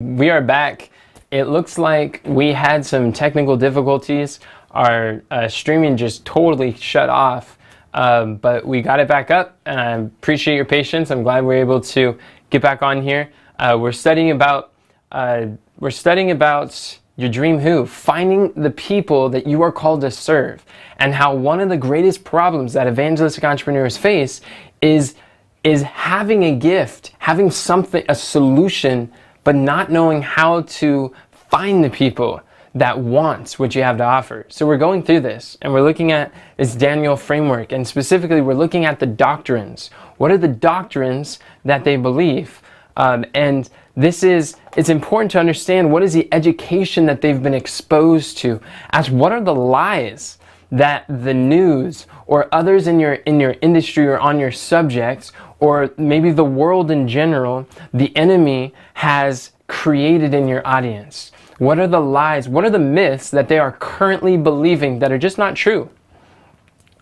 We are back. It looks like we had some technical difficulties. Our streaming just totally shut off, but we got it back up, and I appreciate your patience. I'm glad we're able to get back on here. We're studying about your dream who, finding the people that you are called to serve, and how one of the greatest problems that evangelistic entrepreneurs face is having a gift, having something, a solution, but not knowing how to find the people that want what you have to offer. So we're going through this, and we're looking at this D.A.N.I.E.L framework, and specifically we're looking at the doctrines. What are the doctrines that they believe? And it's important to understand what is the education that they've been exposed to, as what are the lies that the news or others in your industry or on your subjects, or maybe the world in general, the enemy has created in your audience. What are the lies? What are the myths that they are currently believing that are just not true?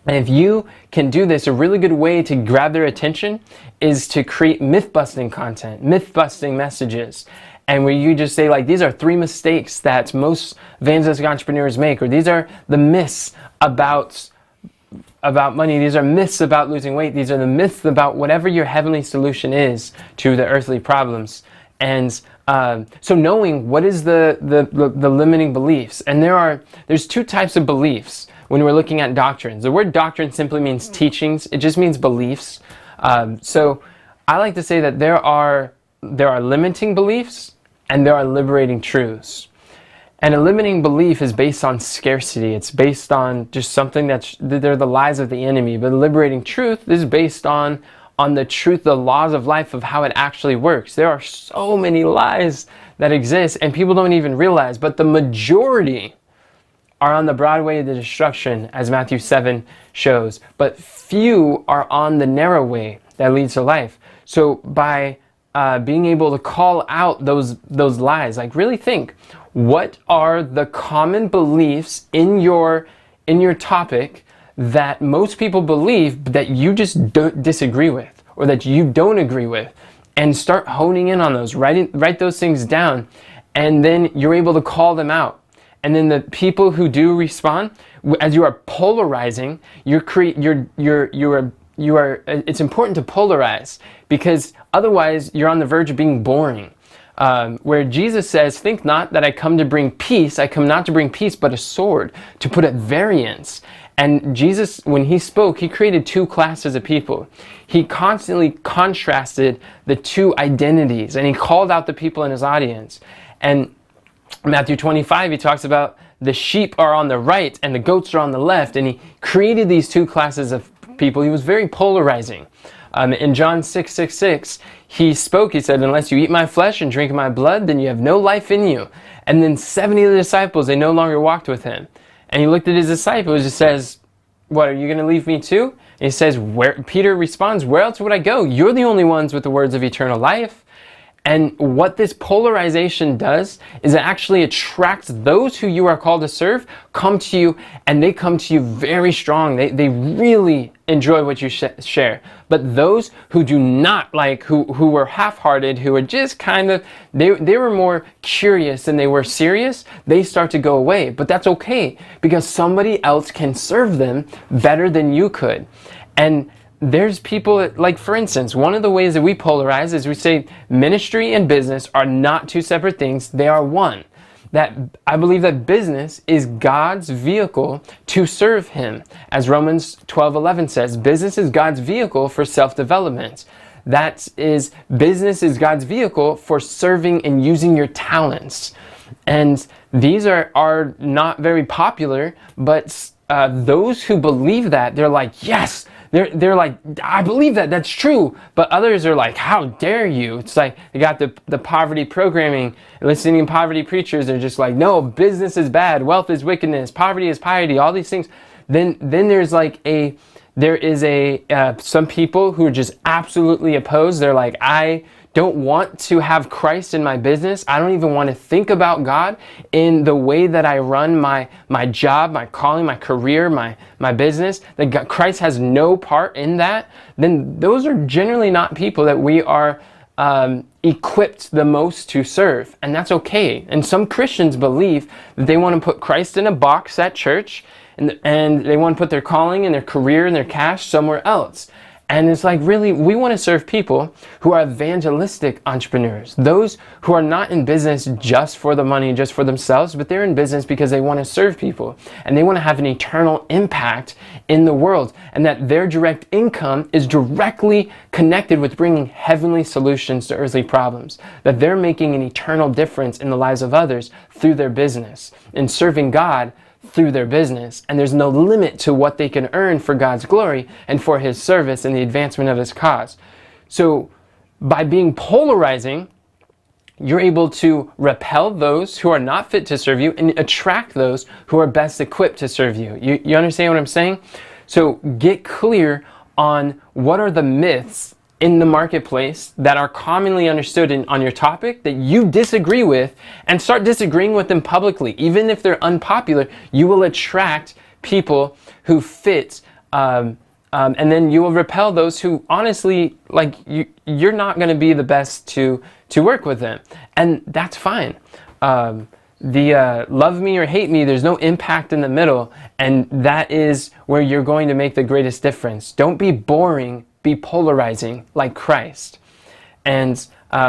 And if you can do this, a really good way to grab their attention is to create myth-busting content, myth-busting messages. And where you just say, like, these are 3 mistakes that most evangelistic entrepreneurs make, or these are the myths about money, these are myths about losing weight, these are the myths about whatever your heavenly solution is to the earthly problems. And so knowing what is the limiting beliefs, and there's 2 types of beliefs when we're looking at doctrines. The word doctrine simply means teachings. It just means beliefs. So I like to say that there are limiting beliefs and there are liberating truths. And a limiting belief is based on scarcity. It's based on just something they're the lies of the enemy. But liberating truth is based on the truth, the laws of life, of how it actually works. There are so many lies that exist and people don't even realize, but the majority are on the broad way to destruction, as Matthew 7 shows, but few are on the narrow way that leads to life. So by being able to call out those lies, like really think, what are the common beliefs in your topic that most people believe that you just don't disagree with, or that you don't agree with, and start honing in on those, write those things down, and then you're able to call them out. And then the people who do respond, as you are polarizing, it's important to polarize, because otherwise you're on the verge of being boring. Where Jesus says, think not that I come to bring peace, I come not to bring peace, but a sword, to put at variance. And Jesus, when he spoke, he created 2 classes of people. He constantly contrasted the 2 identities, and he called out the people in his audience. And Matthew 25, he talks about the sheep are on the right and the goats are on the left, and he created these 2 classes of people. He was very polarizing. In John 6:6, he spoke, he said, unless you eat my flesh and drink my blood, then you have no life in you. And then 70 of the disciples, they no longer walked with him. And he looked at his disciples and says, what, are you going to leave me too? And he says, Peter responds, where else would I go? You're the only ones with the words of eternal life. And what this polarization does is it actually attracts those who you are called to serve, come to you, and they come to you very strong. They really enjoy what you share. But those who do not like, who were half-hearted, who were just kind of, they were more curious than they were serious, they start to go away. But that's okay, because somebody else can serve them better than you could. And there's people, like, for instance, one of the ways that we polarize is we say ministry and business are not 2 separate things, they are one. That I believe that business is God's vehicle to serve him. As Romans 12:11 says, business is God's vehicle for self-development. Business is God's vehicle for serving and using your talents. And these are not very popular, but those who believe that, they're like, yes, they're like, I believe that's true. But others are like, how dare you? It's like they got the poverty programming, listening to poverty preachers. They're just like, no, business is bad, wealth is wickedness, poverty is piety, all these things. Then there's like some people who are just absolutely opposed. They're like, I don't want to have Christ in my business. I don't even want to think about God in the way that I run my job, my calling, my career, my business. That Christ has no part in that. Then those are generally not people that we are equipped the most to serve, and that's okay. And some Christians believe that they want to put Christ in a box at church, and they want to put their calling and their career and their cash somewhere else. And it's like, really, we want to serve people who are evangelistic entrepreneurs, those who are not in business just for the money, just for themselves, but they're in business because they want to serve people and they want to have an eternal impact in the world, and that their direct income is directly connected with bringing heavenly solutions to earthly problems, that they're making an eternal difference in the lives of others through their business and serving God through their business, and there's no limit to what they can earn for God's glory and for His service and the advancement of His cause. So by being polarizing, you're able to repel those who are not fit to serve you and attract those who are best equipped to serve you. You understand what I'm saying? So get clear on what are the myths in the marketplace that are commonly understood on your topic that you disagree with, and start disagreeing with them publicly. Even if they're unpopular, you will attract people who fit, and then you will repel those who honestly, like, you're not going to be the best to work with them, and that's fine. Love me or hate me, there's no impact in the middle, and that is where you're going to make the greatest difference. Don't be boring, be polarizing like Christ. And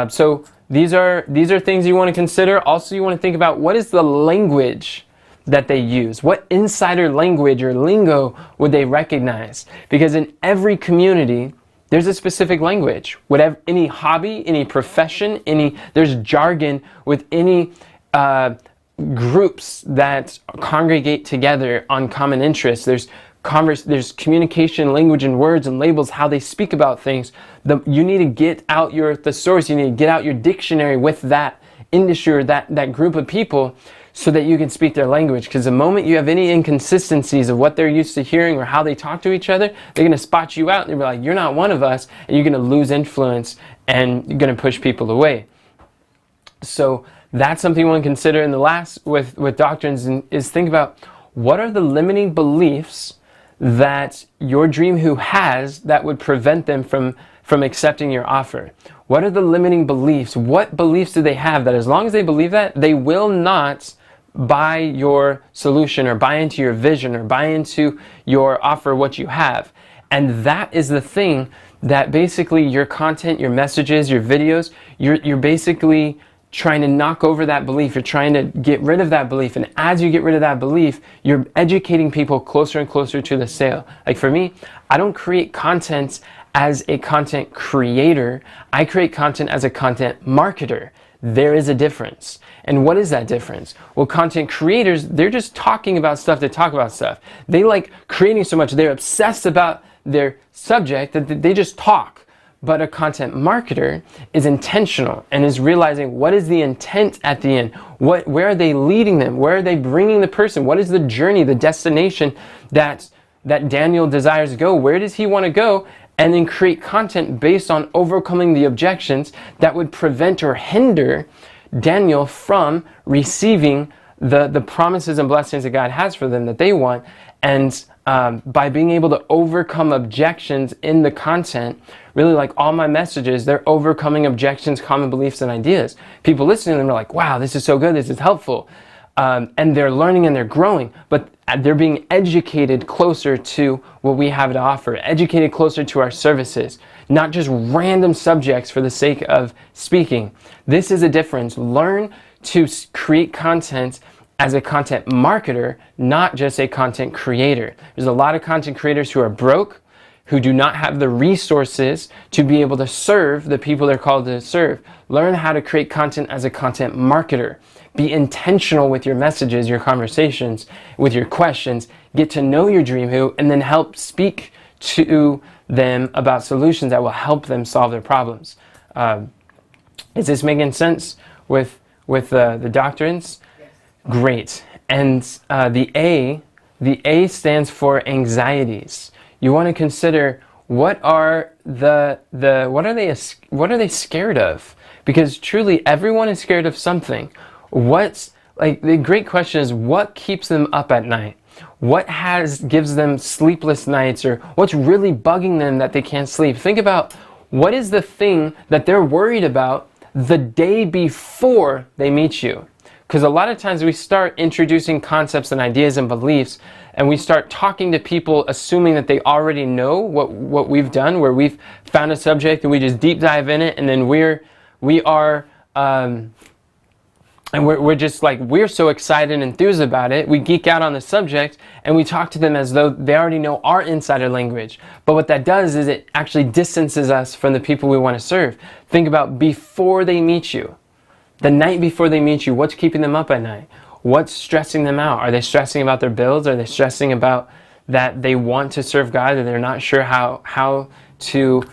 so these are things you want to consider. Also, you want to think about, what is the language that they use? What insider language or lingo would they recognize? Because in every community, there's a specific language. Whatever, any hobby, any profession, there's jargon with any groups that congregate together on common interests. There's there's communication, language, and words and labels, how they speak about things. You need to get out your thesaurus, you need to get out your dictionary with that industry or that group of people, so that you can speak their language. Because the moment you have any inconsistencies of what they're used to hearing or how they talk to each other, they're going to spot you out and they'll be like, you're not one of us, and you're going to lose influence and you're going to push people away. So that's something you want to consider. And the last with doctrines is think about, what are the limiting beliefs that your dream who has that would prevent them from accepting your offer? What are the limiting beliefs? What beliefs do they have that as long as they believe that, they will not buy your solution or buy into your vision or buy into your offer, what you have? And that is the thing that basically your content, your messages, your videos, you're basically trying to knock over that belief. You're trying to get rid of that belief. And as you get rid of that belief, you're educating people closer and closer to the sale. Like for me, I don't create content as a content creator. I create content as a content marketer. There is a difference. And what is that difference? Well, content creators, they're just talking about stuff to talk about stuff. They like creating so much. They're obsessed about their subject that they just talk. But a content marketer is intentional and is realizing, what is the intent at the end? Where are they leading them? Where are they bringing the person? What is the journey, the destination that Daniel desires to go? Where does he want to go? And then create content based on overcoming the objections that would prevent or hinder Daniel from receiving the promises and blessings that God has for them that they want. And by being able to overcome objections in the content, really, like all my messages, they're overcoming objections, common beliefs, and ideas. People listening to them are like, wow, this is so good, this is helpful. And they're learning and they're growing, but they're being educated closer to what we have to offer, educated closer to our services, not just random subjects for the sake of speaking. This is a difference. Learn to create content as a content marketer, not just a content creator. There's a lot of content creators who are broke, who do not have the resources to be able to serve the people they're called to serve. Learn how to create content as a content marketer. Be intentional with your messages, your conversations, with your questions. Get to know your dream who, and then help speak to them about solutions that will help them solve their problems. Is this making sense with the doctrines? Yes. Great. And the A stands for anxieties. You want to consider, what are they scared of? Because truly everyone is scared of something. The great question is, what keeps them up at night? What gives them sleepless nights, or what's really bugging them that they can't sleep? Think about What is the thing that they're worried about the day before they meet you? Because a lot of times we start introducing concepts and ideas and beliefs, and we start talking to people assuming that they already know what we've done, where we've found a subject and we just deep dive in it, and then we're just like, we're so excited and enthused about it, we geek out on the subject, and we talk to them as though they already know our insider language. But what that does is it actually distances us from the people we want to serve. Think about before they meet you. The night before they meet you, what's keeping them up at night? What's stressing them out? Are they stressing about their bills? Are they stressing about that they want to serve God and they're not sure how to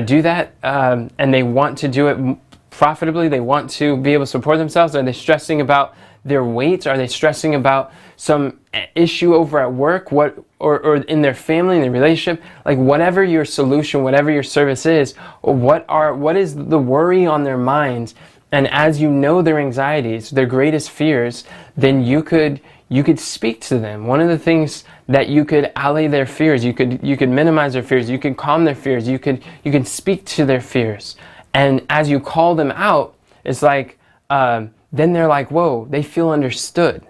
do that, and they want to do it profitably? They want to be able to support themselves? Are they stressing about their weight? Are they stressing about some issue over at work, or in their family, in their relationship? Like, whatever your solution, whatever your service is, or what is the worry on their minds? And as you know their anxieties, their greatest fears, then you could speak to them. One of the things that you could allay their fears, you could minimize their fears, you could calm their fears, you could speak to their fears. And as you call them out, it's like, then they're like, whoa, they feel understood.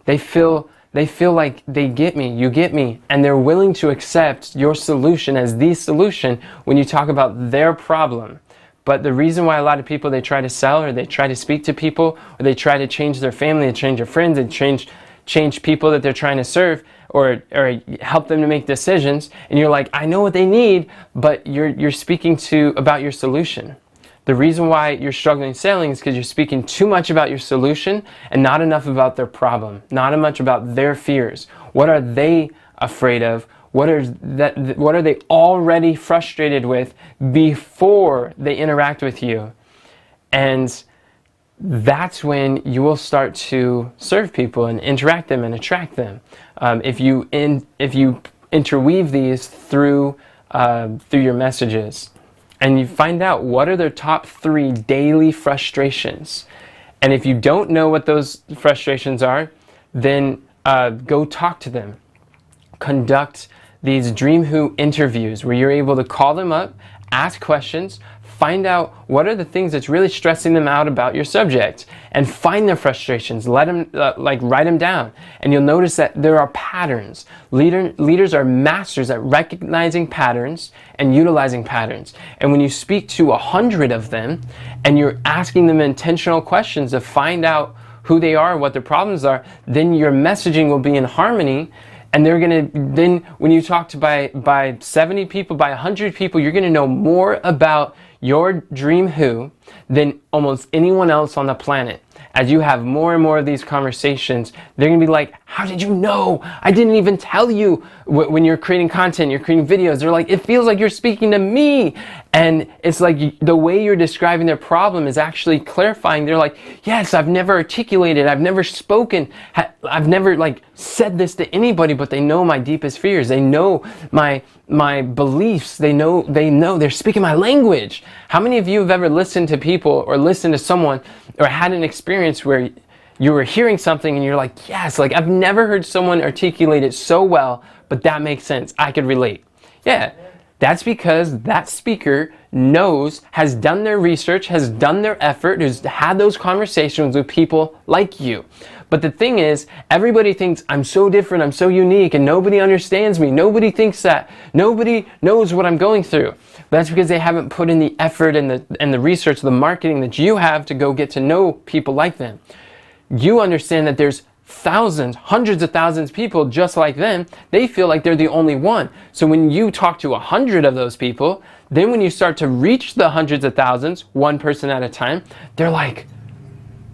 They feel like they get me, you get me, and they're willing to accept your solution as the solution when you talk about their problem. But the reason why a lot of people, they try to sell, or they try to speak to people, or they try to change their family, and change their friends, and change people that they're trying to serve, or help them to make decisions, and you're like, I know what they need, but you're speaking about your solution. The reason why you're struggling selling is because you're speaking too much about your solution and not enough about their problem, not much about their fears. What are they afraid of? What are they already frustrated with before they interact with you? And that's when you will start to serve people and interact them and attract them. If you interweave these through your messages, and you find out what are their top 3 daily frustrations. And if you don't know what those frustrations are, then go talk to them. Conduct these Dream Who interviews where you're able to call them up, ask questions, find out what are the things that's really stressing them out about your subject, and find their frustrations. Let them write them down, and you'll notice that there are patterns. Leaders are masters at recognizing patterns and utilizing patterns. And when you speak to 100 of them, and you're asking them intentional questions to find out who they are, what their problems are, then your messaging will be in harmony. And then when you talk to by 70 people, by 100 people, you're gonna know more about your Dream Who than almost anyone else on the planet. As you have more and more of these conversations, they're gonna be like, how did you know? I didn't even tell you. When you're creating content, you're creating videos, they're like, it feels like you're speaking to me. And it's like the way you're describing their problem is actually clarifying. They're like, yes, I've never articulated, I've never spoken, I've never said this to anybody, but they know my deepest fears. They know my beliefs. They know they're speaking my language. How many of you have ever listened to people, or listened to someone, or had an experience where you were hearing something and you're like, yes, I've never heard someone articulate it so well, but that makes sense. I could relate. Yeah, that's because that speaker knows, has done their research, has done their effort, has had those conversations with people like you. But the thing is, everybody thinks I'm so different, I'm so unique, and nobody understands me. Nobody thinks that. Nobody knows what I'm going through. But that's because they haven't put in the effort and the research, the marketing that you have to go get to know people like them. You understand that there's thousands, hundreds of thousands of people just like them. They feel like they're the only one. So when you talk to 100 of those people, then when you start to reach the hundreds of thousands, one person at a time, they're like,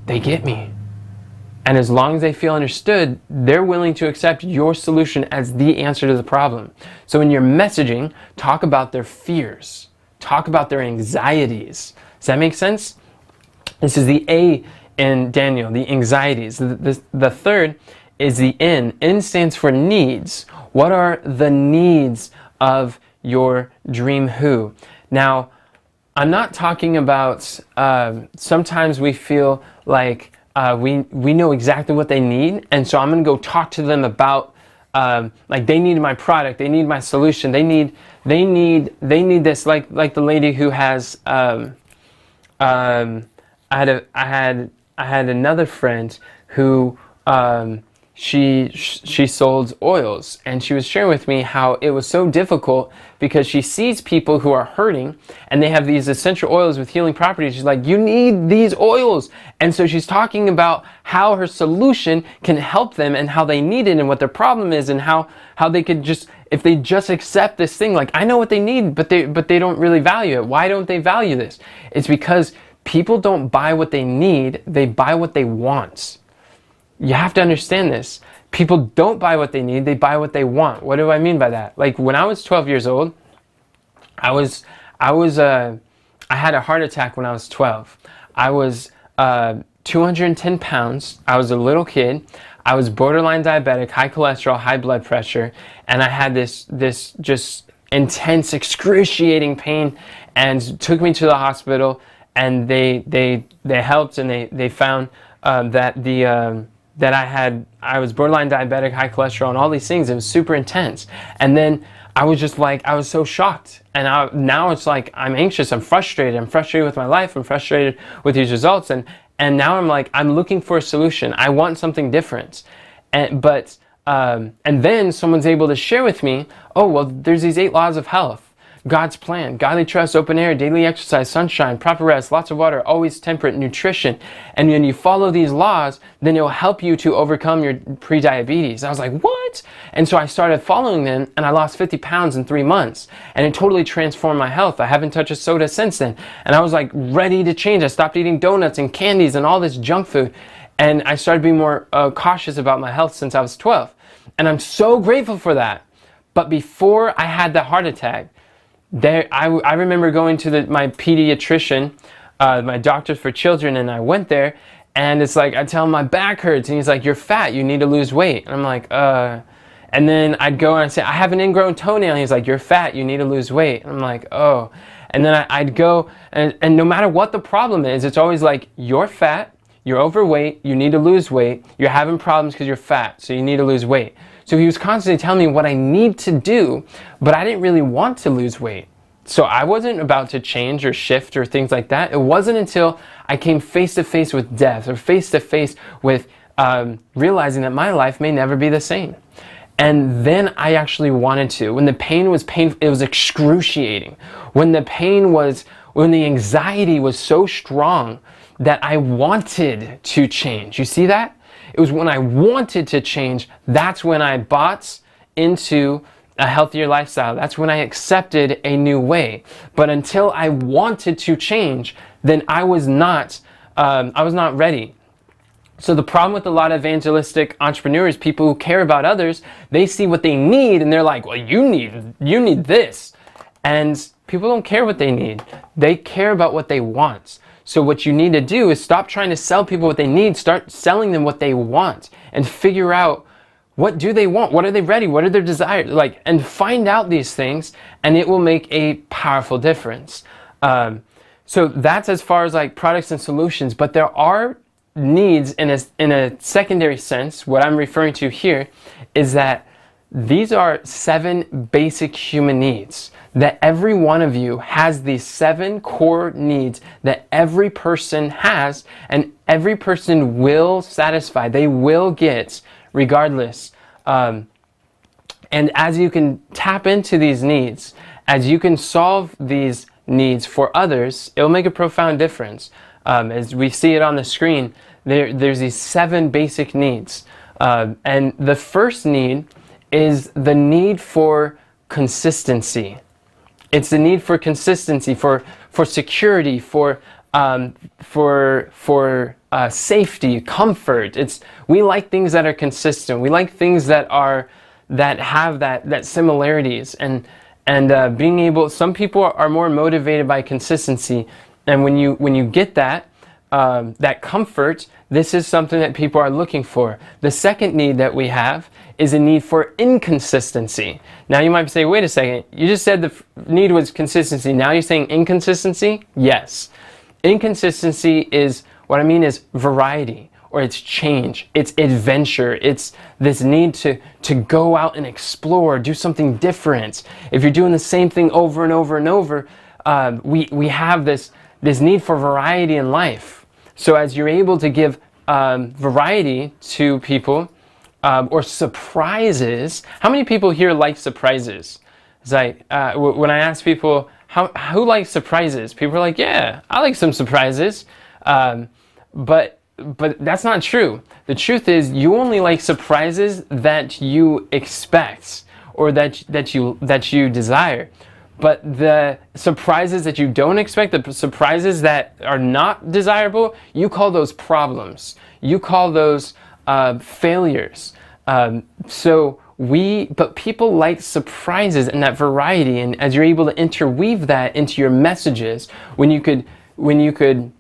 they get me. And as long as they feel understood, they're willing to accept your solution as the answer to the problem. So in your messaging, talk about their fears. Talk about their anxieties. Does that make sense? This is the A in Daniel, the anxieties. The third is the N. N stands for needs. What are the needs of your Dream Who? Now, I'm not talking about, sometimes we feel like we know exactly what they need, and so I'm going to go talk to them about like they need my product, they need my solution, they need this, like the lady who has, I had another friend who, she sold oils, and she was sharing with me how it was so difficult because she sees people who are hurting and they have these essential oils with healing properties. She's like, you need these oils. And so she's talking about how her solution can help them and how they need it and what their problem is, and how they could just, if they just accept this thing, like, I know what they need, but they don't really value it. Why don't they value this? It's because people don't buy what they need, they buy what they want. You have to understand this. People don't buy what they need, they buy what they want. What do I mean by that? Like when I was 12 years old, I had a heart attack when I was 12. I was 210 pounds. I was a little kid. I was borderline diabetic, high cholesterol, high blood pressure, and I had this just intense, excruciating pain, and took me to the hospital, and they helped, and they found that I was borderline diabetic, high cholesterol, and all these things. It was super intense. And then I was just like, I was so shocked. And now it's like, I'm anxious, I'm frustrated with my life, I'm frustrated with these results. And now I'm like, I'm looking for a solution. I want something different. And then someone's able to share with me, oh, well, there's these 8 laws of health. God's plan, godly trust, open air, daily exercise, sunshine, proper rest, lots of water, always temperate, nutrition. And when you follow these laws, then it'll help you to overcome your pre-diabetes. I was like, what? And so I started following them, and I lost 50 pounds in 3 months. And it totally transformed my health. I haven't touched a soda since then. And I was like ready to change. I stopped eating donuts and candies and all this junk food. And I started being more cautious about my health since I was 12. And I'm so grateful for that. But before I had the heart attack, I remember going to my pediatrician, my doctor for children, and I went there, and it's like, I tell him my back hurts, and he's like, you're fat, you need to lose weight. And I'm like, and then I'd go and I'd say, I have an ingrown toenail, and he's like, you're fat, you need to lose weight. And I'm like, oh. And then I'd go, and no matter what the problem is, it's always like, you're fat, you're overweight, you need to lose weight, you're having problems because you're fat, so you need to lose weight. So he was constantly telling me what I need to do, but I didn't really want to lose weight. So I wasn't about to change or shift or things like that. It wasn't until I came face to face with death, or face to face with realizing that my life may never be the same. And then I actually wanted to. When the pain was painful, it was excruciating. When the anxiety was so strong that I wanted to change. You see that? It was when I wanted to change, that's when I bought into a healthier lifestyle. That's when I accepted a new way. But until I wanted to change, then I was not ready. So the problem with a lot of evangelistic entrepreneurs, people who care about others, they see what they need and they're like, well, you need this. And people don't care what they need. They care about what they want. So what you need to do is stop trying to sell people what they need, start selling them what they want, and figure out, what do they want? What are they ready? What are their desires? And find out these things, and it will make a powerful difference. So that's as far as products and solutions, but there are needs in a secondary sense. What I'm referring to here is that these are 7 basic human needs, that every one of you has these 7 core needs that every person has, and every person will satisfy. They will get regardless. And as you can tap into these needs, as you can solve these needs for others, it will make a profound difference. As we see it on the screen, there's these 7 basic needs. And the first need is the need for consistency. It's the need for consistency, for security, for safety, comfort. We like things that are consistent. We like things that have that similarities, and being able. Some people are more motivated by consistency, and when you get that comfort, this is something that people are looking for. The second need that we have is a need for inconsistency. Now you might say, wait a second, you just said the need was consistency. Now you're saying inconsistency? Yes. Inconsistency is, what I mean is variety. or it's change, it's adventure, it's this need to go out and explore, do something different. If you're doing the same thing over and over and over, we have this need for variety in life. So as you're able to give variety to people, or surprises. How many people here like surprises? It's like when I ask people who likes surprises, people are like, yeah, I like some surprises. But that's not true. The truth is, you only like surprises that you expect or that you desire. But the surprises that you don't expect, the surprises that are not desirable, you call those problems. You call those failures. But people like surprises and that variety, and as you're able to interweave that into your messages, when you could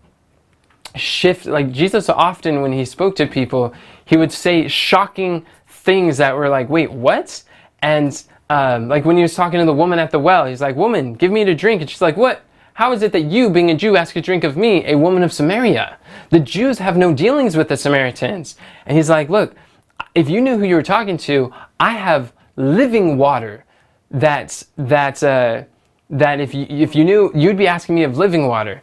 shift, like Jesus often when he spoke to people, he would say shocking things that were like, wait, what? And like when he was talking to the woman at the well, he's like, woman, give me to drink. And she's like, what? How is it that you, being a Jew, ask a drink of me, a woman of Samaria? The Jews have no dealings with the Samaritans. And he's like, look, if you knew who you were talking to, I have living water that if you knew, you'd be asking me of living water.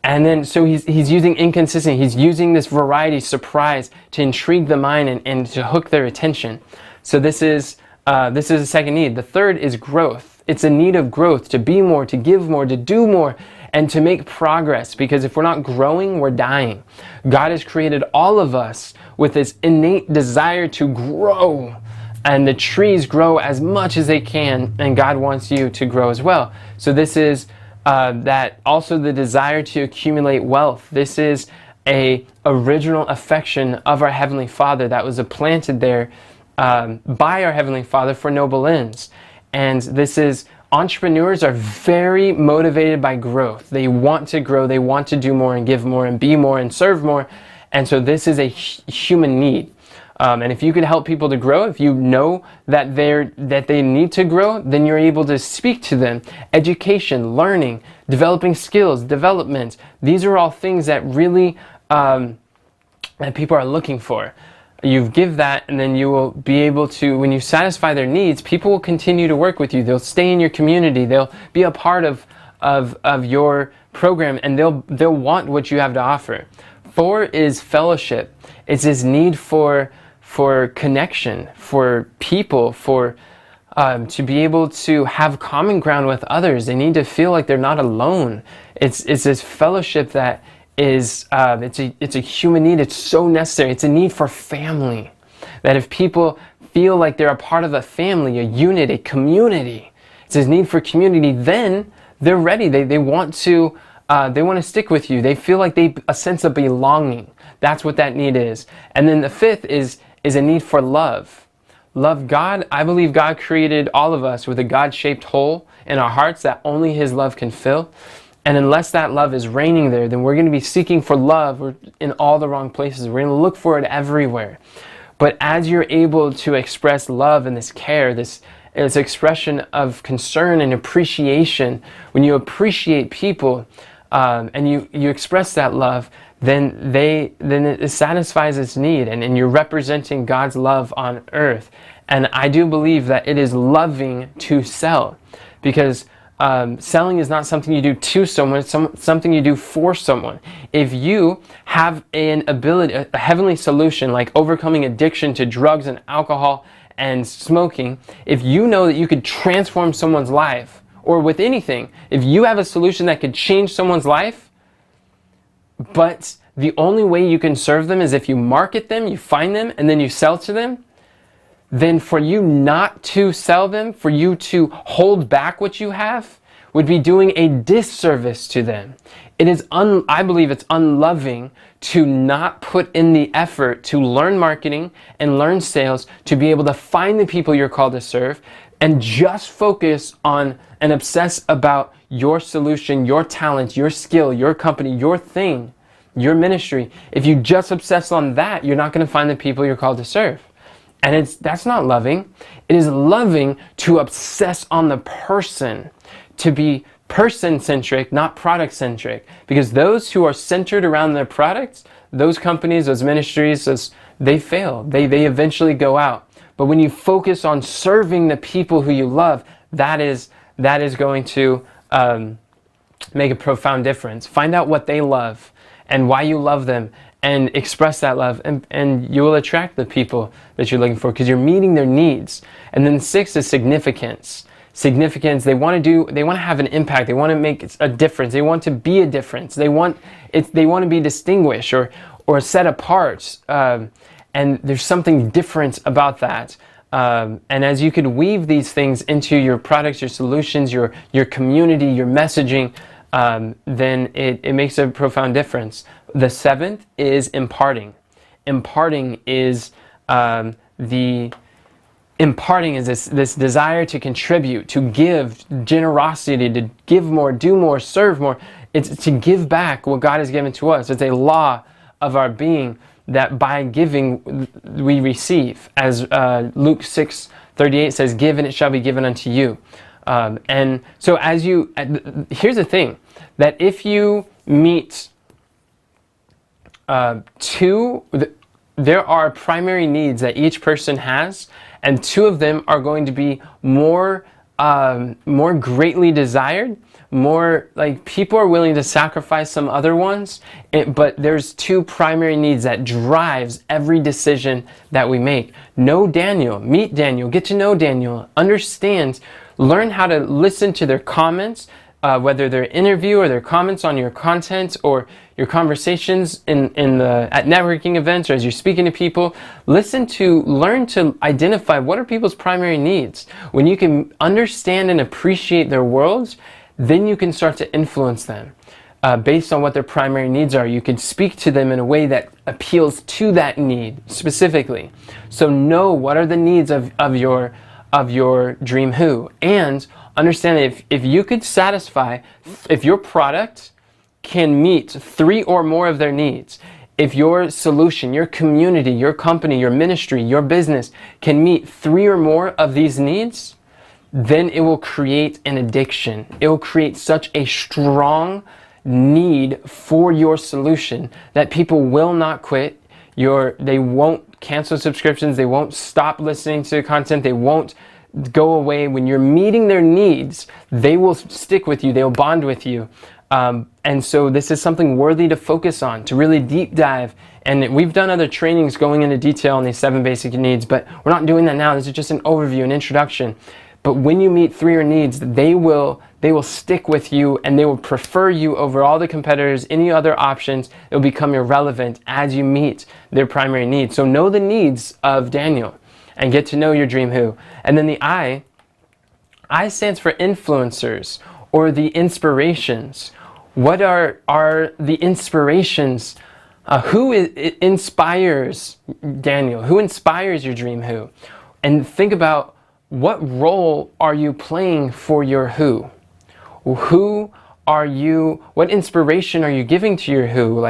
And then so he's using inconsistency, he's using this variety, surprise, to intrigue the mind and to hook their attention. So this is the second need. The third is growth. It's a need of growth, to be more, to give more, to do more, and to make progress. Because if we're not growing, we're dying. God has created all of us with this innate desire to grow. And the trees grow as much as they can, and God wants you to grow as well. So this is that also the desire to accumulate wealth. This is a original affection of our Heavenly Father that was planted there by our Heavenly Father for noble ends. And this is, entrepreneurs are very motivated by growth. They want to grow, they want to do more and give more and be more and serve more. And so this is a human need. And if you can help people to grow, if you know that they need to grow, then you're able to speak to them. Education, learning, developing skills, development. These are all things that really that people are looking for. You give that, and then you will be able to, when you satisfy their needs, people will continue to work with you. They'll stay in your community. They'll be a part of your program, and they'll want what you have to offer. 4 is fellowship. It's this need for connection, for people, for to be able to have common ground with others. They need to feel like they're not alone. It's this fellowship that is it's a human need. It's so necessary. It's a need for family. That if people feel like they're a part of a family, a unit, a community, it's this need for community, then they're ready. They want to stick with you. They feel like a sense of belonging. That's what that need is. And then the 5th is a need for love. Love God. I believe God created all of us with a God-shaped hole in our hearts that only His love can fill. And unless that love is reigning there, then we're going to be seeking for love in all the wrong places. We're going to look for it everywhere. But as you're able to express love and this care, this expression of concern and appreciation, when you appreciate people and you express that love, then it satisfies its need, and you're representing God's love on earth. And I do believe that it is loving to sell, because selling is not something you do to someone, it's something you do for someone. If you have an ability, a heavenly solution like overcoming addiction to drugs and alcohol and smoking, if you know that you could transform someone's life, or with anything, if you have a solution that could change someone's life, but the only way you can serve them is if you market them, you find them, and then you sell to them, then for you not to sell them, for you to hold back what you have, would be doing a disservice to them. It is, I believe it's unloving to not put in the effort to learn marketing and learn sales, to be able to find the people you're called to serve, and just focus on and obsess about your solution, your talent, your skill, your company, your thing, your ministry. If you just obsess on that, you're not going to find the people you're called to serve. And that's not loving. It is loving to obsess on the person, to be person-centric, not product-centric. Because those who are centered around their products, those companies, those ministries, they fail. They eventually go out. But when you focus on serving the people who you love, that is going to make a profound difference. Find out what they love and why you love them, and express that love, and you will attract the people that you're looking for, because you're meeting their needs. And then 6 is significance. Significance, they want to have an impact, they want to make a difference, they want to be a difference, they want to be distinguished or set apart, and there's something different about that. And as you could weave these things into your products, your solutions, your community, your messaging, then it makes a profound difference. The 7th is imparting. Imparting is this desire to contribute, to give, generosity, to give more, do more, serve more. It's to give back what God has given to us. It's a law of our being that by giving we receive. As Luke 6:38 says, "Give and it shall be given unto you." And so here's the thing, that if you meet there are primary needs that each person has, and 2 of them are going to be more greatly desired, more like people are willing to sacrifice some other ones, but there's 2 primary needs that drives every decision that we make. Know Daniel, meet Daniel, get to know Daniel, understand, learn how to listen to their comments, whether their interview or their comments on your content or your conversations at networking events or as you're speaking to people. Learn to identify what are people's primary needs. When you can understand and appreciate their worlds, then you can start to influence them based on what their primary needs are. You can speak to them in a way that appeals to that need specifically. So know what are the needs of your dream who, and understand that if you could satisfy, if your product can meet 3 or more of their needs, if your solution, your community, your company, your ministry, your business can meet 3 or more of these needs, then it will create an addiction. It will create such a strong need for your solution that people will not quit. They won't cancel subscriptions. They won't stop listening to content. They won't go away. When you're meeting their needs, they will stick with you. They'll bond with you. And so this is something worthy to focus on, to really deep dive. And we've done other trainings going into detail on these 7 basic needs, but we're not doing that now. This is just an overview, an introduction. But when you meet 3 or needs, they will stick with you, and they will prefer you over all the competitors, any other options. It will become irrelevant as you meet their primary needs. So know the needs of Daniel and get to know your dream who. And then the I stands for influencers or the inspirations. What are the inspirations? Who inspires Daniel? Who inspires your dream who? And think about, what role are you playing for your who? What inspiration are you giving to your who?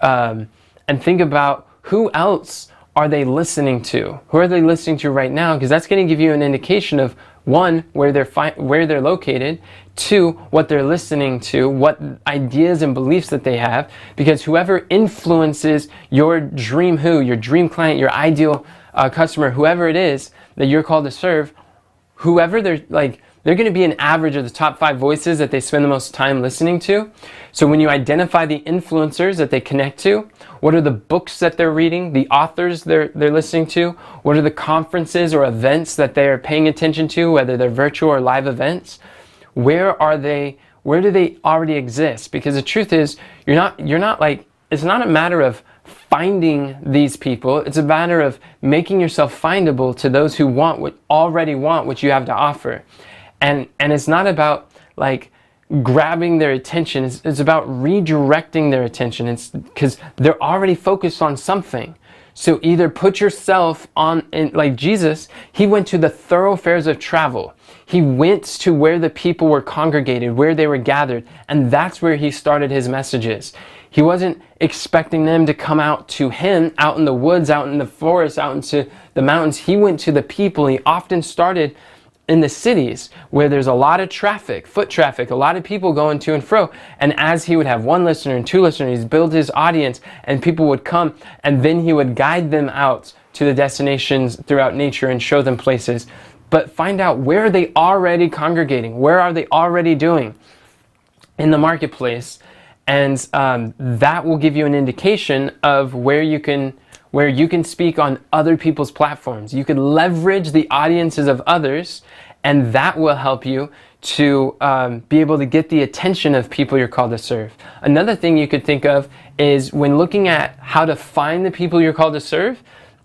And think about, who else are they listening to? Who are they listening to right now? Because that's going to give you an indication of, 1, where they're located, 2, what they're listening to, what ideas and beliefs that they have. Because whoever influences your dream who, your dream client, your ideal customer, whoever it is that you're called to serve, whoever they're going to be an average of the top 5 voices that they spend the most time listening to. So when you identify the influencers that they connect to, what are the books that they're reading, the authors they're listening to, what are the conferences or events that they're paying attention to, whether they're virtual or live events, where do they already exist? Because the truth is, it's not a matter of finding these people, it's a matter of making yourself findable to those who already want what you have to offer. And it's not about grabbing their attention. It's about redirecting their attention. It's because they're already focused on something. So either put yourself on, like Jesus, he went to the thoroughfares of travel. He went to where the people were congregated, where they were gathered, and that's where he started his messages. He wasn't expecting them to come out to him, out in the woods, out in the forest, out into the mountains. He went to the people. He often started in the cities where there's a lot of traffic, foot traffic, a lot of people going to and fro. And as he would have one listener and two listeners, he'd build his audience and people would come, and then he would guide them out to the destinations throughout nature and show them places. But find out, where are they already congregating? Where are they already doing in the marketplace? And that will give you an indication of where you can speak on other people's platforms. You can leverage the audiences of others, and that will help you to be able to get the attention of people you're called to serve. Another thing you could think of is, when looking at how to find the people you're called to serve,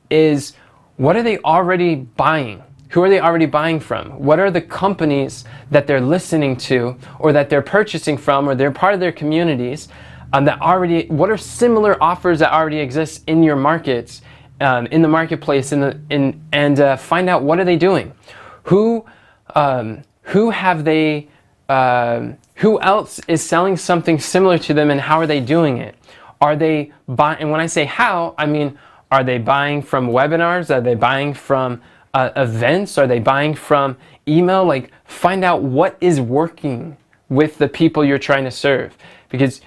is what are they already buying? Who are they already buying from? What are the companies that they're listening to, or that they're purchasing from, or they're part of their communities? What are similar offers that already exist in your markets, in the marketplace, and find out, what are they doing? Who else is selling something similar to them, and how are they doing it? Are they buying? And when I say how, I mean, are they buying from webinars? Are they buying from events? Are they buying from email? Like, find out what is working with the people you're trying to serve, because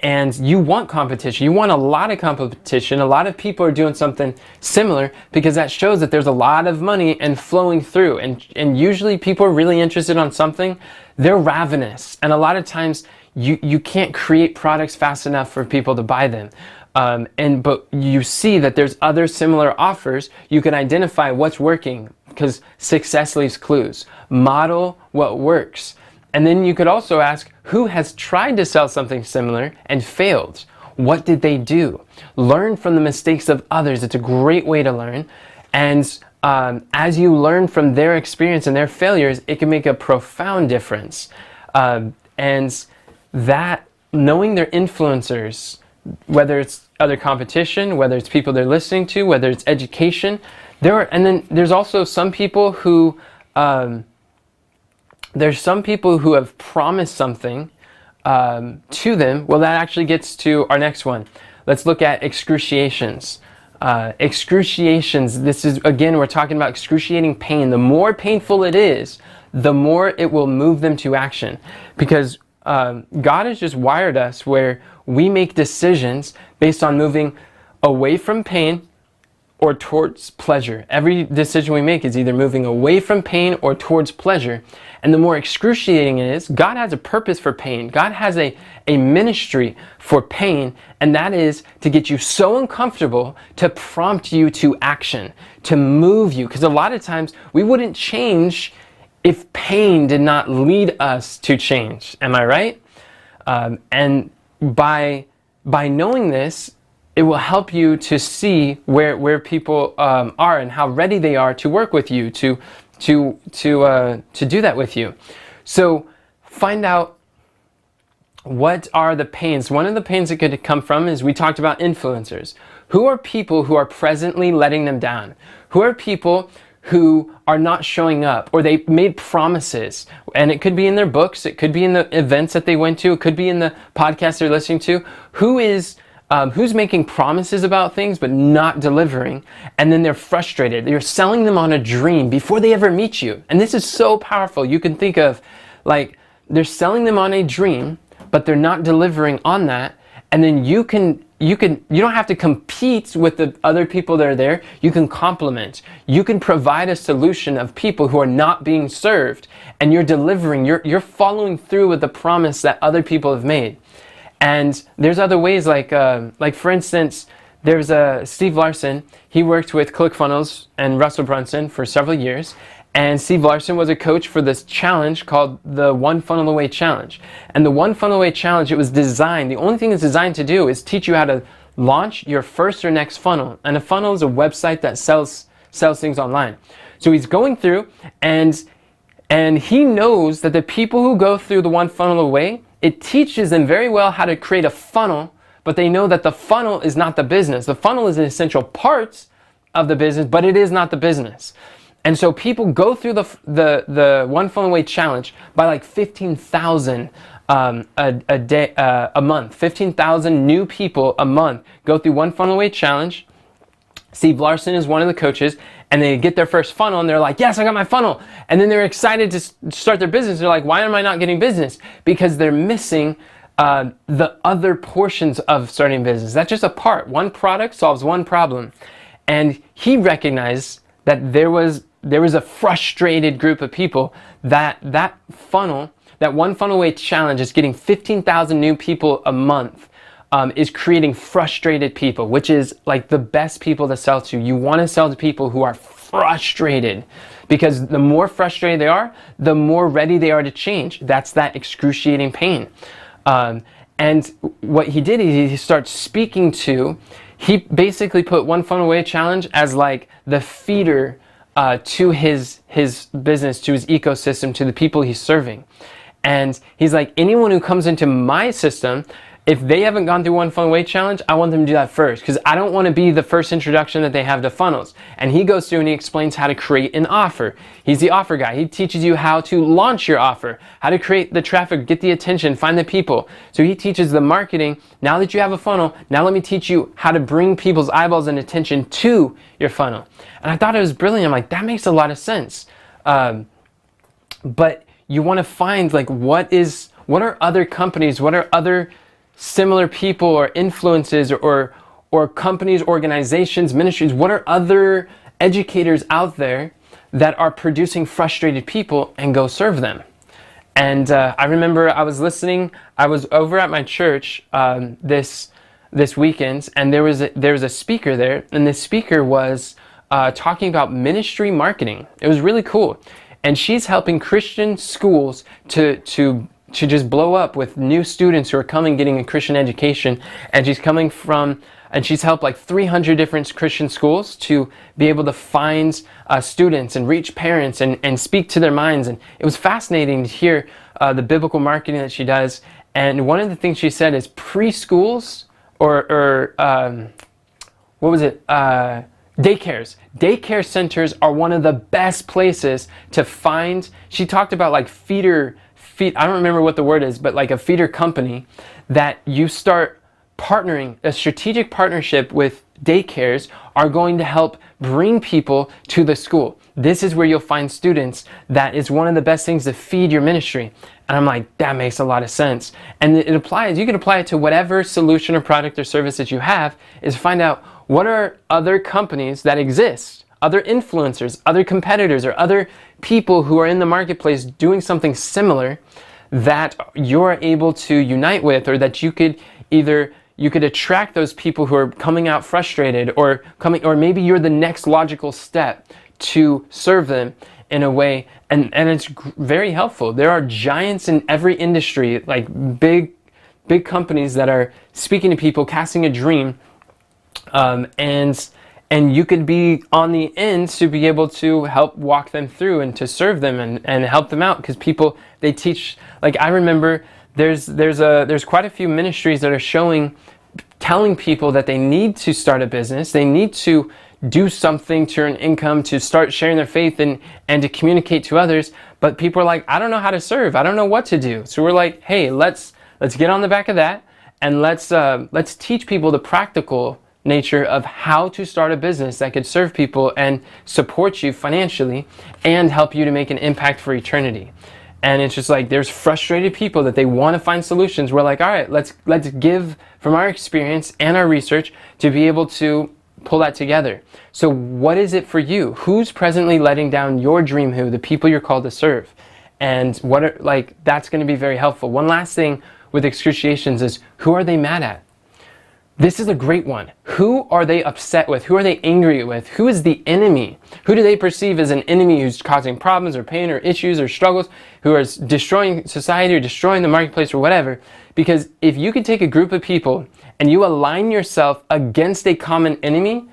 and you want competition. You want a lot of competition. A lot of people are doing something similar, because that shows that there's a lot of money and flowing through. And usually people are really interested on something. They're ravenous. And a lot of times you can't create products fast enough for people to buy them. But you see that there's other similar offers. You can identify what's working, because success leaves clues. Model what works. And then you could also ask, who has tried to sell something similar and failed? What did they do? Learn from the mistakes of others. It's a great way to learn. And as you learn from their experience and their failures, it can make a profound difference. And that, knowing their influencers, whether it's other competition, whether it's people they're listening to, whether it's education, and then there's also some people who have promised something to them. Well, that actually gets to our next one. Let's look at excruciations. Excruciations, this is, again, we're talking about excruciating pain. The more painful it is, the more it will move them to action. Because God has just wired us where we make decisions based on moving away from pain or towards pleasure. Every decision we make is either moving away from pain or towards pleasure. And the more excruciating it is, God has a purpose for pain. God has a ministry for pain, and that is to get you so uncomfortable, to prompt you to action, to move you. Because a lot of times we wouldn't change if pain did not lead us to change. Am I right? And by knowing this, it will help you to see where people are and how ready they are to work with you, to do that with you. So find out, what are the pains. One of the pains that could come from is, we talked about influencers. Who are people who are presently letting them down? Who are people who are not showing up, or they made promises? And it could be in their books, it could be in the events that they went to, it could be in the podcast they're listening to. Who's making promises about things but not delivering, and then they're frustrated. You're selling them on a dream before they ever meet you. And this is so powerful. You can think of, like, they're selling them on a dream, but they're not delivering on that. And then you don't have to compete with the other people that are there. You can complement. You can provide a solution of people who are not being served, and you're delivering. You're following through with the promise that other people have made. And there's other ways, like for instance, there's Steve Larson. He worked with ClickFunnels and Russell Brunson for several years. And Steve Larson was a coach for this challenge called the One Funnel Away Challenge. And the One Funnel Away Challenge, it was designed, the only thing it's designed to do is teach you how to launch your first or next funnel. And a funnel is a website that sells things online. So he's going through, and he knows that the people who go through the One Funnel Away, it teaches them very well how to create a funnel, but they know that the funnel is not the business. The funnel is an essential part of the business, but it is not the business. And so people go through the One Funnel Away Challenge by like 15,000 a month. 15,000 new people a month go through One Funnel Away Challenge. Steve Larson is one of the coaches, and they get their first funnel and they're like, yes, I got my funnel. And then they're excited to start their business. They're like, why am I not getting business? Because they're missing the other portions of starting a business. That's just a part. One product solves one problem. And he recognized that there was a frustrated group of people that one funnel away challenge is getting 15,000 new people a month. Is creating frustrated people, which is like the best people to sell to. You want to sell to people who are frustrated, because the more frustrated they are, the more ready they are to change. That's that excruciating pain. And what he did is he starts speaking to, he basically put one funnel away challenge as like the feeder to his business, to his ecosystem, to the people he's serving. And he's like, anyone who comes into my system, if they haven't gone through one funnel away challenge, I want them to do that first, because I don't want to be the first introduction that they have to funnels. And he goes through and he explains how to create an offer. He's the offer guy. He teaches you how to launch your offer, how to create the traffic, get the attention, find the people. So he teaches the marketing. Now that you have a funnel, now let me teach you how to bring people's eyeballs and attention to your funnel. And I thought it was brilliant. I'm like, that makes a lot of sense. But you want to find like, what are other companies, what are other similar people or influences or companies, organizations, ministries, what are other educators out there that are producing frustrated people, and go serve them. And I remember I was over at my church this weekend, and there was a speaker there, and this speaker was talking about ministry marketing. It was really cool. And she's helping Christian schools to just blow up with new students who are getting a Christian education. And she's helped like 300 different Christian schools to be able to find students and reach parents and speak to their minds. And it was fascinating to hear the biblical marketing that she does. And one of the things she said is preschools daycares. Daycare centers are one of the best places to find. She talked about like I don't remember what the word is, but like a feeder company that you start partnering, a strategic partnership with daycares are going to help bring people to the school. This is where you'll find students. That is one of the best things to feed your ministry. And I'm like, that makes a lot of sense. And you can apply it to whatever solution or product or service that you have, is find out what are other companies that exist, other influencers, other competitors, or other people who are in the marketplace doing something similar that you're able to unite with, or that you could attract those people who are coming out frustrated, or maybe you're the next logical step to serve them in a way. And it's very helpful. There are giants in every industry, like big companies that are speaking to people, casting a dream, and you could be on the end to be able to help walk them through and to serve them and help them out, because people, they teach, like I remember there's quite a few ministries that are telling people that they need to start a business, they need to do something to earn income, to start sharing their faith and to communicate to others, but people are like, I don't know how to serve, I don't know what to do. So we're like, hey, let's get on the back of that, and let's teach people the practical nature of how to start a business that could serve people and support you financially and help you to make an impact for eternity. And it's just like, there's frustrated people that they want to find solutions. We're like, all right, let's give from our experience and our research to be able to pull that together. So what is it for you? Who's presently letting down your dream? The people you're called to serve? And that's going to be very helpful. One last thing with excruciations is, who are they mad at? This is a great one. Who are they upset with? Who are they angry with? Who is the enemy? Who do they perceive as an enemy who's causing problems or pain or issues or struggles, who is destroying society or destroying the marketplace or whatever? Because if you could take a group of people and you align yourself against a common enemy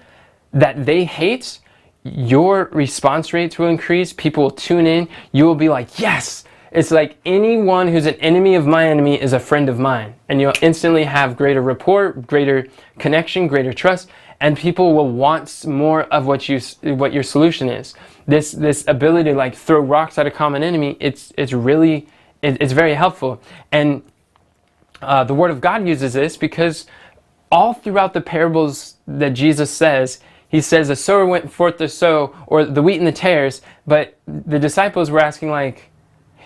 that they hate, your response rates will increase. People will tune in. You will be like, yes! It's like, anyone who's an enemy of my enemy is a friend of mine. And you'll instantly have greater rapport, greater connection, greater trust, and people will want more of what your solution is. This ability to like throw rocks at a common enemy, it's very helpful. And the Word of God uses this because all throughout the parables that Jesus says, he says the sower went forth to sow, or the wheat and the tares, but the disciples were asking like,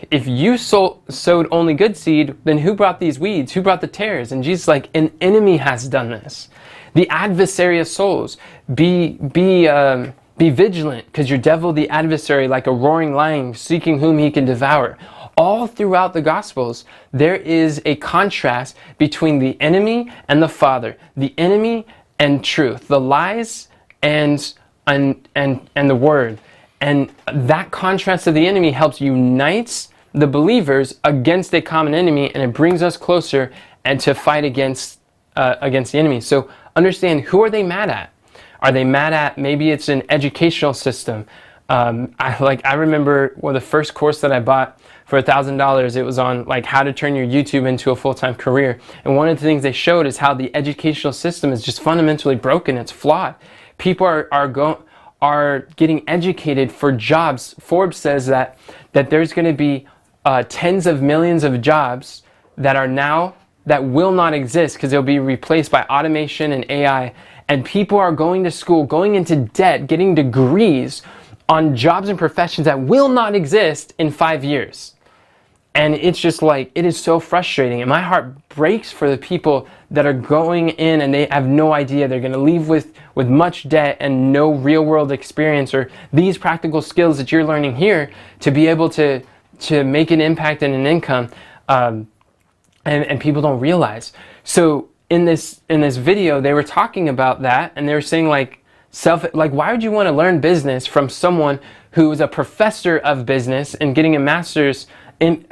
if you sowed only good seed, then who brought these weeds? Who brought the tares? And Jesus is like, an enemy has done this. The adversary of souls. Be vigilant, because your devil, the adversary, like a roaring lion, seeking whom he can devour. All throughout the Gospels, there is a contrast between the enemy and the Father, the enemy and truth, the lies and the Word. And that contrast of the enemy helps unite the believers against a common enemy, and it brings us closer and to fight against the enemy. So understand, who are they mad at? Are they mad at, maybe it's an educational system? I remember the first course that I bought for $1,000, it was on like how to turn your YouTube into a full-time career. And one of the things they showed is how the educational system is just fundamentally broken. It's flawed. People are getting educated for jobs. Forbes says that there's going to be tens of millions of jobs that will not exist because they'll be replaced by automation and AI. And people are going to school, going into debt, getting degrees on jobs and professions that will not exist in 5 years. And it's just like, it is so frustrating. And my heart breaks for the people that are going in and they have no idea. They're going to leave with much debt and no real world experience or these practical skills that you're learning here to be able to make an impact and an income. And people don't realize. So in this video, they were talking about that, and they were saying like why would you want to learn business from someone who is a professor of business and getting a master's in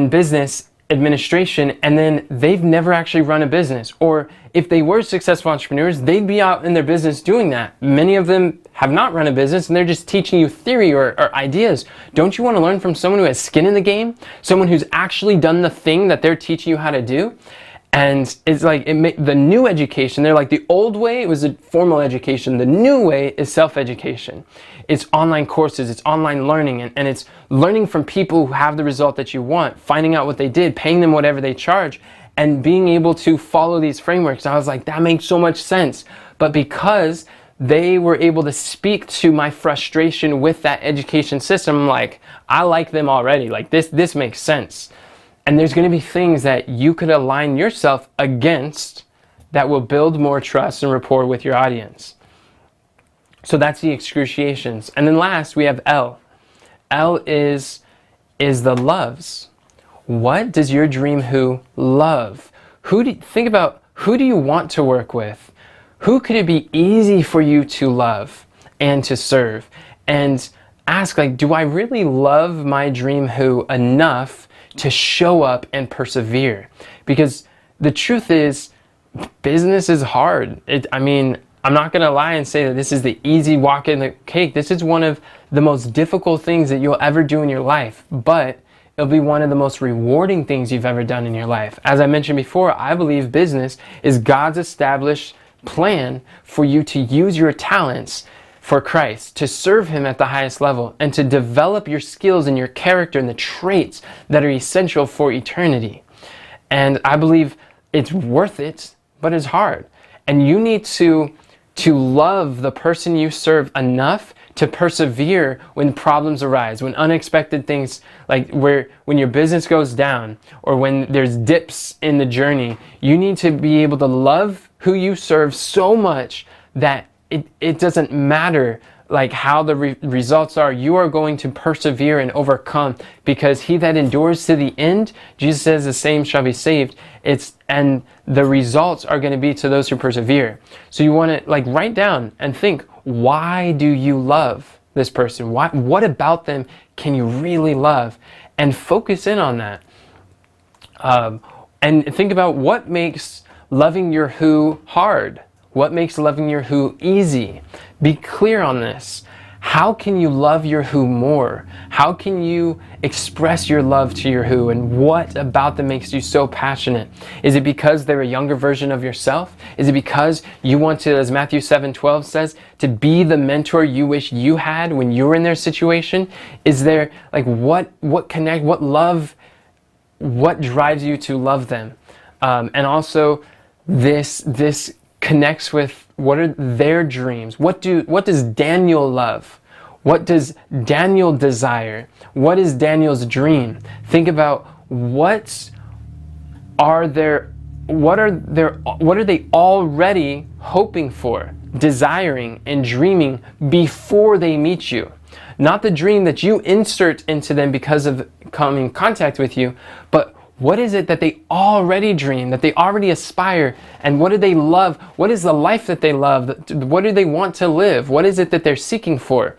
business administration, and then they've never actually run a business? Or if they were successful entrepreneurs, they'd be out in their business doing that. Many of them have not run a business, and they're just teaching you theory or ideas. Don't you want to learn from someone who has skin in the game? Someone who's actually done the thing that they're teaching you how to do? And it's like, the new education, they're like, the old way, it was a formal education. The new way is self-education. It's online courses, it's online learning, and it's learning from people who have the result that you want, finding out what they did, paying them whatever they charge, and being able to follow these frameworks. I was like, that makes so much sense. But because they were able to speak to my frustration with that education system, I'm like, I like them already. Like this makes sense. And there's going to be things that you could align yourself against that will build more trust and rapport with your audience. So that's the excruciations. And then last, we have L. L is the loves. What does your dream who love? Think about, who do you want to work with? Who could it be easy for you to love and to serve? And ask, like, do I really love my dream who enough to show up and persevere? Because the truth is, business is hard. I'm not going to lie and say that this is the easy walk in the cake. This is one of the most difficult things that you'll ever do in your life, but it'll be one of the most rewarding things you've ever done in your life. As I mentioned before, I believe business is God's established plan for you to use your talents for Christ, to serve Him at the highest level, and to develop your skills and your character and the traits that are essential for eternity. And I believe it's worth it, but it's hard. And you need to love the person you serve enough to persevere when problems arise, when unexpected things, like when your business goes down or when there's dips in the journey. You need to be able to love who you serve so much that it doesn't matter like how the results are. You are going to persevere and overcome, because he that endures to the end, Jesus says, the same shall be saved. And the results are going to be to those who persevere. So you want to like write down and think, why do you love this person? What about them can you really love? And focus in on that. And think about what makes loving your who hard. What makes loving your who easy? Be clear on this. How can you love your who more? How can you express your love to your who? And what about them makes you so passionate? Is it because they're a younger version of yourself? Is it because you want to, as Matthew 7:12 says, to be the mentor you wish you had when you were in their situation? Is there like what drives you to love them? And also this connects with what are their dreams. What does Daniel love? What does Daniel desire? What is Daniel's dream? Think about what are they already hoping for, desiring, and dreaming before they meet you. Not the dream that you insert into them because of coming in contact with you, but what is it that they already dream, that they already aspire, and what do they love? What is the life that they love? What do they want to live? What is it that they're seeking for?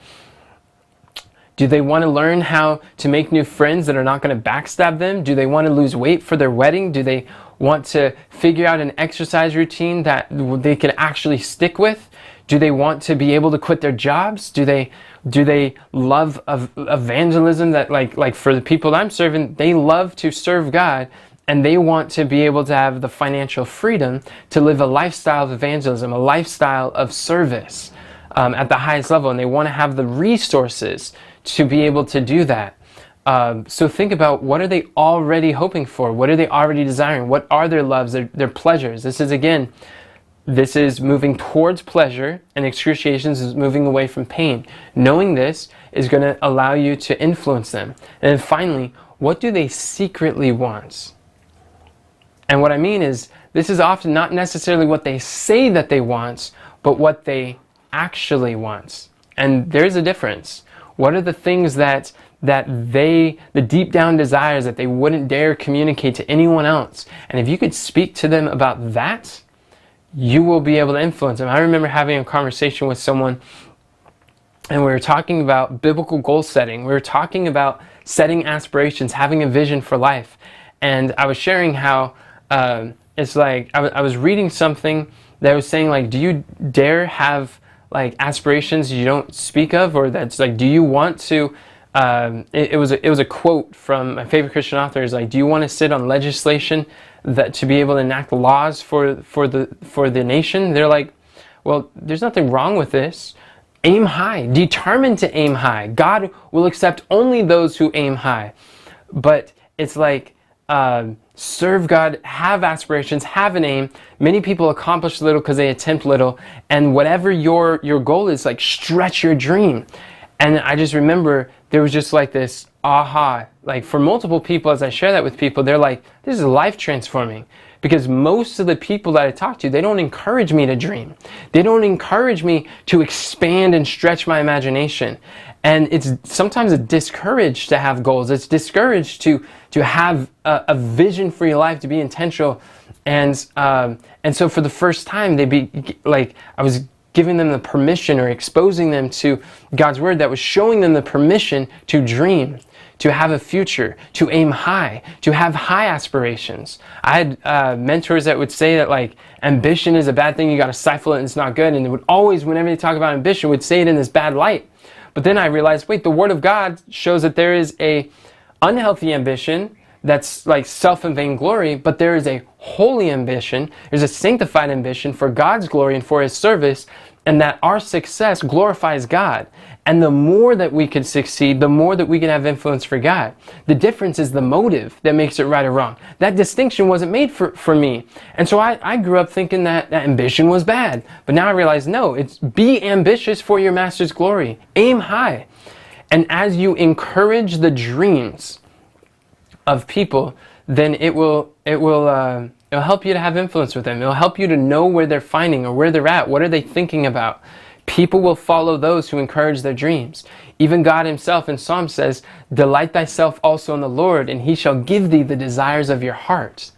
Do they want to learn how to make new friends that are not going to backstab them? Do they want to lose weight for their wedding? Do they want to figure out an exercise routine that they can actually stick with? Do they want to be able to quit their jobs? Do they love evangelism, that like for the people that I'm serving, they love to serve God, and they want to be able to have the financial freedom to live a lifestyle of evangelism, a lifestyle of service at the highest level, and they want to have the resources to be able to do that. So think about, what are they already hoping for? What are they already desiring? What are their loves, their pleasures? This is moving towards pleasure, and excruciation is moving away from pain. Knowing this is going to allow you to influence them. And then finally, what do they secretly want? And what I mean is, this is often not necessarily what they say that they want, but what they actually want. And there's a difference. What are the things that the deep down desires that they wouldn't dare communicate to anyone else? And if you could speak to them about that, you will be able to influence them. I remember having a conversation with someone, and we were talking about biblical goal setting. We were talking about setting aspirations, having a vision for life. And I was sharing how it's like, I was reading something that was saying, like, do you dare have like aspirations you don't speak of? Or that's like, do you want to, it was a quote from my favorite Christian author, is like, do you want to sit on legislation that to be able to enact laws for the nation? They're like, well, there's nothing wrong with this. Aim high, determined to aim high. God will accept only those who aim high. But it's like, serve God, have aspirations, have an aim. Many people accomplish little because they attempt little. And whatever your goal is, like, stretch your dream. And I just remember there was just like this aha, like for multiple people, as I share that with people, they're like, this is life transforming. Because most of the people that I talk to, they don't encourage me to dream. They don't encourage me to expand and stretch my imagination. And it's sometimes discouraged to have goals. It's discouraged to have a vision for your life, to be intentional. And so for the first time, I was giving them the permission, or exposing them to God's word that was showing them the permission to dream, to have a future, to aim high, to have high aspirations. I had mentors that would say that, like, ambition is a bad thing, you got to stifle it and it's not good. And they would always, whenever they talk about ambition, would say it in this bad light. But then I realized, wait, the word of God shows that there is a unhealthy ambition that's like self and vainglory, but there is a holy ambition. There's a sanctified ambition for God's glory and for His service, and that our success glorifies God. And the more that we can succeed, the more that we can have influence for God. The difference is the motive that makes it right or wrong. That distinction wasn't made for me. And so I grew up thinking that ambition was bad. But now I realize, no, it's be ambitious for your master's glory. Aim high. And as you encourage the dreams of people, then it'll help you to have influence with them. It'll help you to know where they're finding or where they're at. What are they thinking about? People will follow those who encourage their dreams. Even God Himself in Psalm says, delight thyself also in the Lord, and He shall give thee the desires of your heart.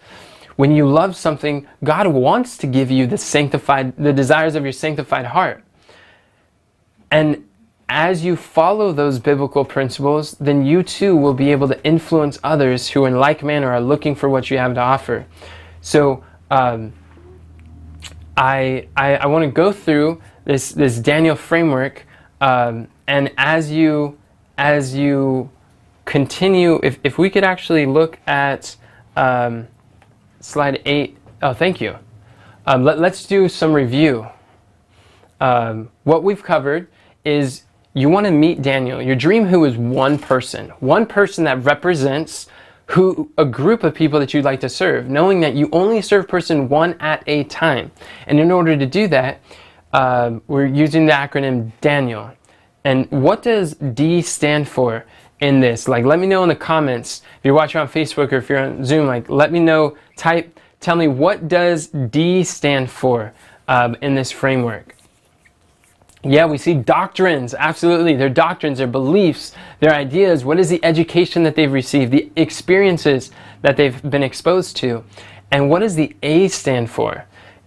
When you love something, God wants to give you the desires of your sanctified heart. And as you follow those biblical principles, then you too will be able to influence others who in like manner are looking for what you have to offer. So I want to go through this Daniel framework, and as you continue, if we could actually look at slide 8. Oh, thank you. Let's do some review. What we've covered is, you want to meet Daniel. Your dream who is one person that represents a group of people that you'd like to serve, knowing that you only serve person one at a time. And in order to do that, we're using the acronym D.A.N.I.E.L. And what does D stand for in this? Like, let me know in the comments. If you're watching on Facebook or if you're on Zoom, like, let me know, tell me, what does D stand for in this framework? Yeah, we see doctrines. Absolutely. Their doctrines, their beliefs, their ideas. What is the education that they've received? The experiences that they've been exposed to. And what does the A stand for?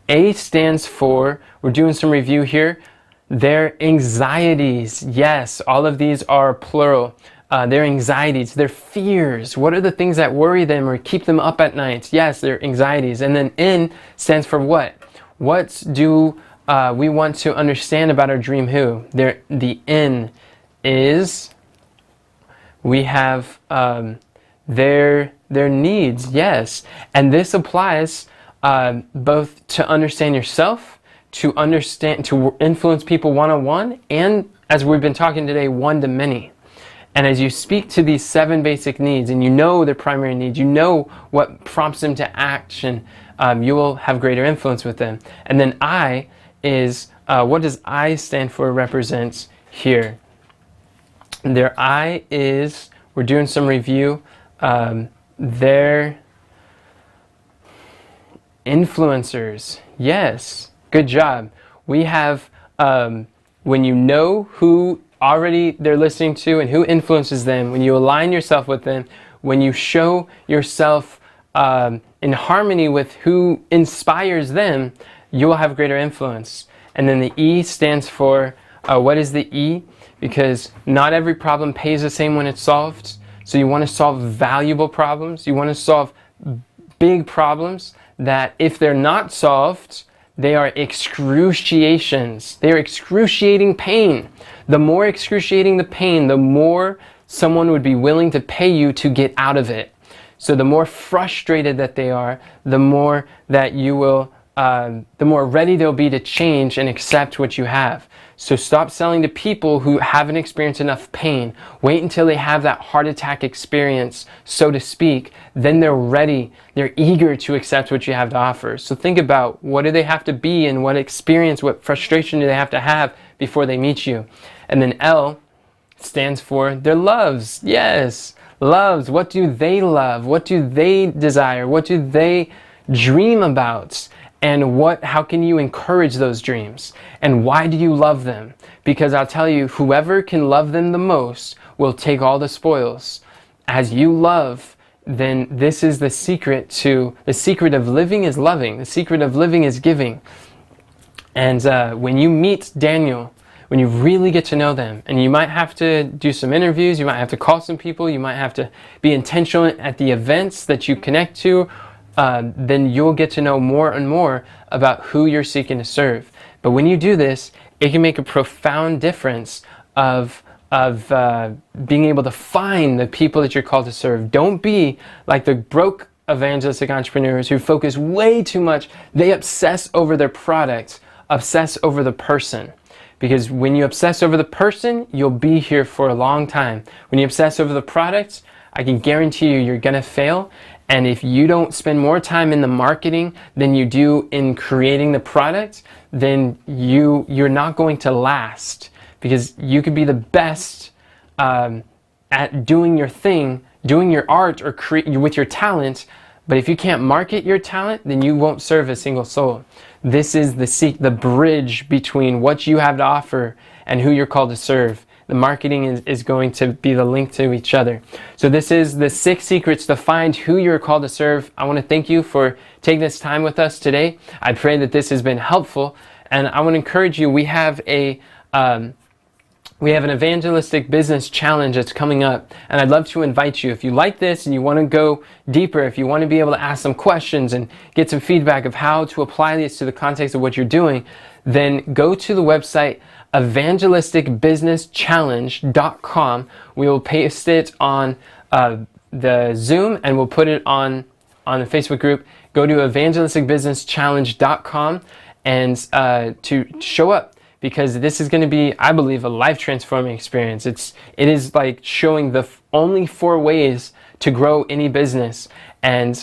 A stands for, we're doing some review here, their anxieties. Yes, all of these are plural. Their anxieties, their fears. What are the things that worry them or keep them up at night? Yes, their anxieties. And then N stands for what? What do we want to understand about our dream who? The N is, we have their needs, yes. And this applies both to understand yourself, to influence people one-on-one, and as we've been talking today, one-to-many. And as you speak to these 7 basic needs, and you know their primary needs, you know what prompts them to action, you will have greater influence with them. And then I is, what does I stand for, represents here? Their I is, we're doing some review, their influencers. Yes, good job. We have, when you know who already they're listening to and who influences them, when you align yourself with them, when you show yourself in harmony with who inspires them, you will have greater influence. And then the E stands for, what is the E? Because not every problem pays the same when it's solved. So you want to solve valuable problems. You want to solve big problems that if they're not solved, they are excruciations. They are excruciating pain. The more excruciating the pain, the more someone would be willing to pay you to get out of it. So the more frustrated that they are, the more that you will, the more ready they'll be to change and accept what you have. So stop selling to people who haven't experienced enough pain. Wait until they have that heart attack experience, so to speak. Then they're ready. They're eager to accept what you have to offer. So think about, what do they have to be and what experience, what frustration do they have to have before they meet you? And then L stands for their loves. Yes, loves. What do they love? What do they desire? What do they dream about? And how can you encourage those dreams? And why do you love them? Because I'll tell you, whoever can love them the most will take all the spoils. As you love, then this is the secret of living is loving. The secret of living is giving. And when you meet Daniel, when you really get to know them, and you might have to do some interviews, you might have to call some people, you might have to be intentional at the events that you connect to, then you'll get to know more and more about who you're seeking to serve. But when you do this, it can make a profound difference of being able to find the people that you're called to serve. Don't be like the broke evangelistic entrepreneurs who focus way too much. They obsess over their product, obsess over the person. Because when you obsess over the person, you'll be here for a long time. When you obsess over the product, I can guarantee you're gonna fail. And if you don't spend more time in the marketing than you do in creating the product, then you're not going to last. Because you could be the best at doing your thing, doing your art or with your talent, but if you can't market your talent, then you won't serve a single soul. This is the bridge between what you have to offer and who you're called to serve. The marketing is going to be the link to each other. So this is the 6 secrets to find who you're called to serve. I want to thank you for taking this time with us today. I pray that this has been helpful, and I want to encourage you. We have an evangelistic business challenge that's coming up, and I'd love to invite you. If you like this and you want to go deeper, if you want to be able to ask some questions and get some feedback of how to apply this to the context of what you're doing, then go to the website evangelisticbusinesschallenge.com. We will paste it on the Zoom, and we'll put it on the Facebook group. Go to evangelisticbusinesschallenge.com and to show up, because this is going to be, I believe, a life-transforming experience. It is like showing the only 4 ways to grow any business. And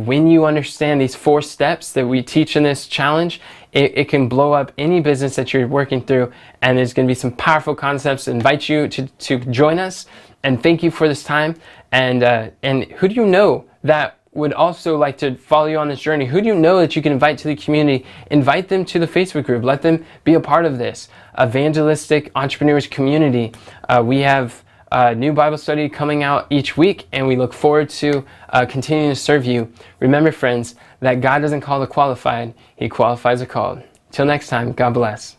when you understand these 4 steps that we teach in this challenge, it can blow up any business that you're working through. And there's going to be some powerful concepts. I invite you to join us. And thank you for this time. And who do you know that would also like to follow you on this journey? Who do you know that you can invite to the community? Invite them to the Facebook group. Let them be a part of this evangelistic entrepreneurs community. We have a new Bible study coming out each week, and we look forward to continuing to serve you. Remember, friends, that God doesn't call the qualified, He qualifies the called. Till next time, God bless.